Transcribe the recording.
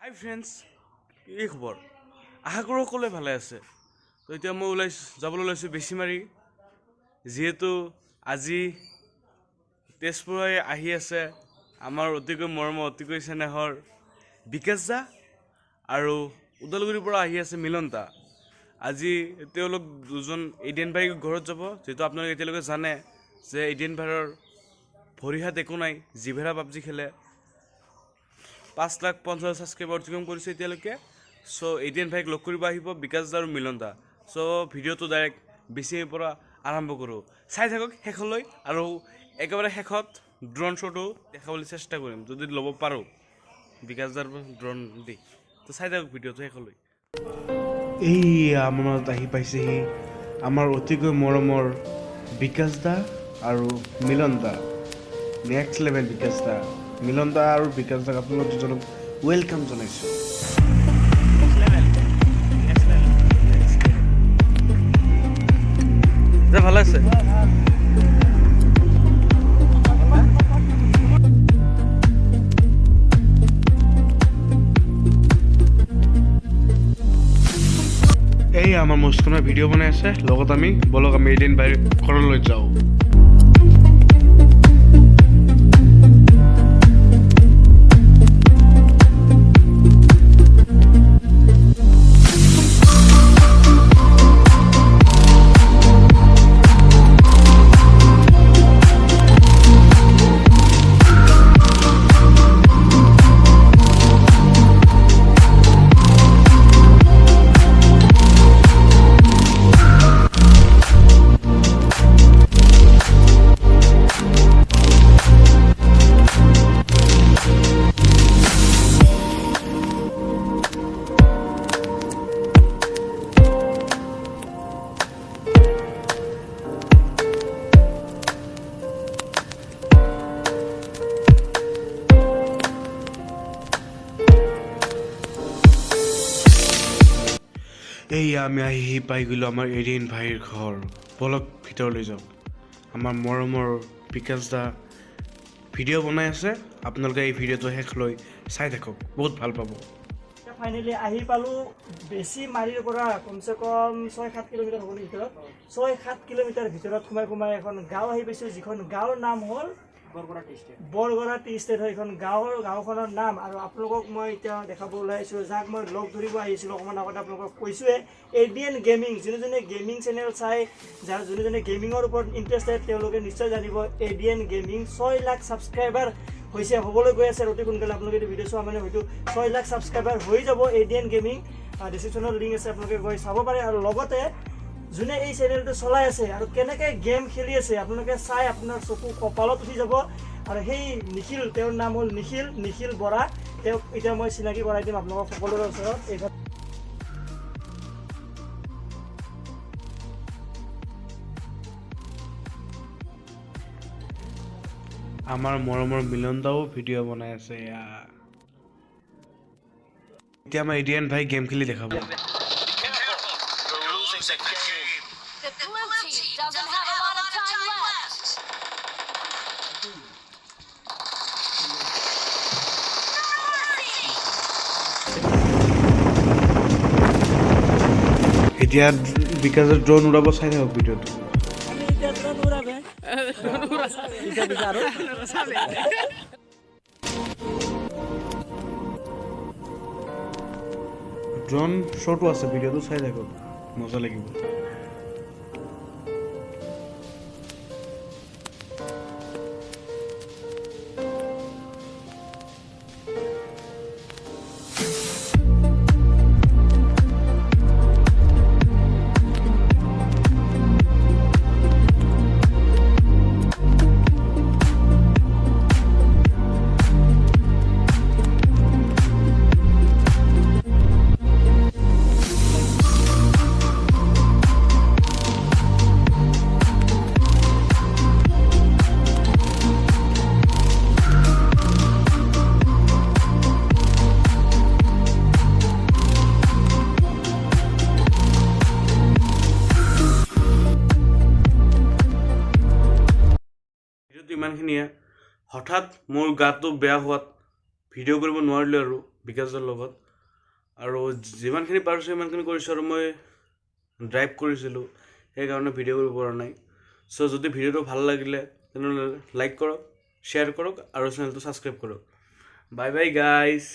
হাই friends, কি খবৰ? আশা কৰোঁ সকলোৱে ভালে আছে। তো এতিয়া মই যাবলৈ ওলাইছোঁ বেছিমাৰি, যিহেতু আজি তেজপুৰ আহি আছে আমাৰ অতিকৈ মৰমৰ অতিকৈ চেনেহৰ বিকাশ দা, আৰু ওদালগুৰিৰ পৰা আহি আছে মিলন দা। আজি তেওঁলোক দুজন এডিএন ভাইৰ ঘৰত যাব, যিহেতু আপোনালোকে এতিয়ালৈকে জানে যে এডিএন ভাইৰ ভৰি হাত একো নাই, জিভেৰা পাবজি খেলে। 5,50,000 ছাবস্ক্ৰাইবাৰ অতিক্ৰম কৰিছে এতিয়ালৈকে। চ' এডিএন ভাইক লগ কৰিব আহিব বিকাশ দা আৰু মিলন দা। চ' ভিডিঅ'টো ডাইৰেক্ট বেছিৰ পৰা আৰম্ভ কৰোঁ, চাই থাকক শেষলৈ। আৰু একেবাৰে শেষত ড্ৰোন শ্ব'টো দেখাবলৈ চেষ্টা কৰিম, যদি ল'ব পাৰোঁ বিকাশ দাৰ ড্ৰোন দি। তো চাই থাকক ভিডিঅ'টো শেষলৈ। এই আমাৰ আহি পাইছেহি আমাৰ অতিকৈ মৰমৰ বিকাশ দা আৰু মিলন দা। নেক্সট লেভেল বিকাশ দা, মিলন দা আৰু বিকাশ দাক আপোনালোক দুজনক ৱেলকাম জনাইছোঁ। ভালে আছে? এই আমাৰ মুস্কানে ভিডিঅ' বনাই আছে, লগত আমি বলক আমি এদিন বাহিৰ ঘৰলৈ যাওঁ। এই আমি আহি পাই গ'লোঁ আমাৰ এডিএন ভাইৰ ঘৰ। বলক ভিতৰলৈ যাওঁ। আমাৰ মৰমৰ বিকাশ দা ভিডিঅ' বনাই আছে, আপোনালোকে এই ভিডিঅ'টো শেষলৈ চাই থাকক, বহুত ভাল পাব। ফাইনেলি আহি পালোঁ বেছিমাৰিৰ পৰা কমচে কম 6-7 কিলোমিটাৰ হ'ব ভিতৰত। 6-7 কিলোমিটাৰ ভিতৰত সোমাই এখন গাঁও আহি পাইছোঁ, যিখন গাঁৱৰ নাম হ'ল বৰগড়া টি ষ্টেট হয় এইখন গাঁওখনৰ নাম। আৰু আপোনালোকক মই এতিয়া দেখাব ওলাইছোঁ, যাক মই লগ ধৰিব আহিছিলোঁ অকণমান আগতে আপোনালোকক কৈছোঁৱে, এডিএন গেমিং। যোনে গেমিং চেনেল চাই, যোনে গেমিঙৰ ওপৰত ইণ্টাৰেষ্টেড তেওঁলোকে নিশ্চয় জানিব এডিএন গেমিং 6 লাখ ছাবস্ক্ৰাইবাৰ হৈছে, হ'বলৈ গৈ আছে অতি সোনকালে। আপোনালোকে এইটো ভিডিঅ' চোৱা মানে হয়তো 6 লাখ ছাবস্ক্ৰাইবাৰ হৈ যাব এডিএন গেমিং। ডিছক্ৰিপশ্যনত লিংক আছে, আপোনালোকে গৈ চাব পাৰে। আৰু লগতে যোনে এই চেনেলটো চলাই আছে আৰু কেনেকৈ গেম খেলি আছে আপোনালোকে চাই আপোনাৰ চকু কপালত উঠি যাব। আৰু সেই নিখিল, তেওঁৰ নাম হ'ল নিখিল বৰা। তেওঁক এতিয়া মই চিনাকি কৰাই দিম আপোনালোকক সকলোৰে ওচৰত। আমাৰ মৰমৰ মিলন দাও ভিডিঅ' বনাই আছে। এতিয়া আমাৰ এডিএন ভাই গেম খেলি দেখাব। এতিয়া বিকাশৰ ড্ৰোন উৰাব, চাই থাকক ভিডিঅ'টো। ড্ৰোন শ্বটো আছে, ভিডিঅ'টো চাই থাকক, মজা লাগিব। হঠাৎ মোৰ গাটো বেয়া হোৱাত ভিডিঅ' কৰিব নোৱাৰিলোঁ আৰু বিকাশৰ লগত আৰু যিমানখিনি পাৰিছোঁ সিমানখিনি কৰিছোঁ আৰু মই ড্ৰাইভ কৰিছিলোঁ সেইকাৰণে ভিডিঅ' কৰিব পৰা নাই চ' যদি ভিডিঅ'টো ভাল লাগিলে তেনেহ'লে লাইক কৰক শ্বেয়াৰ কৰক আৰু চেনেলটো ছাবস্ক্ৰাইব কৰক বাই বাই গাইজ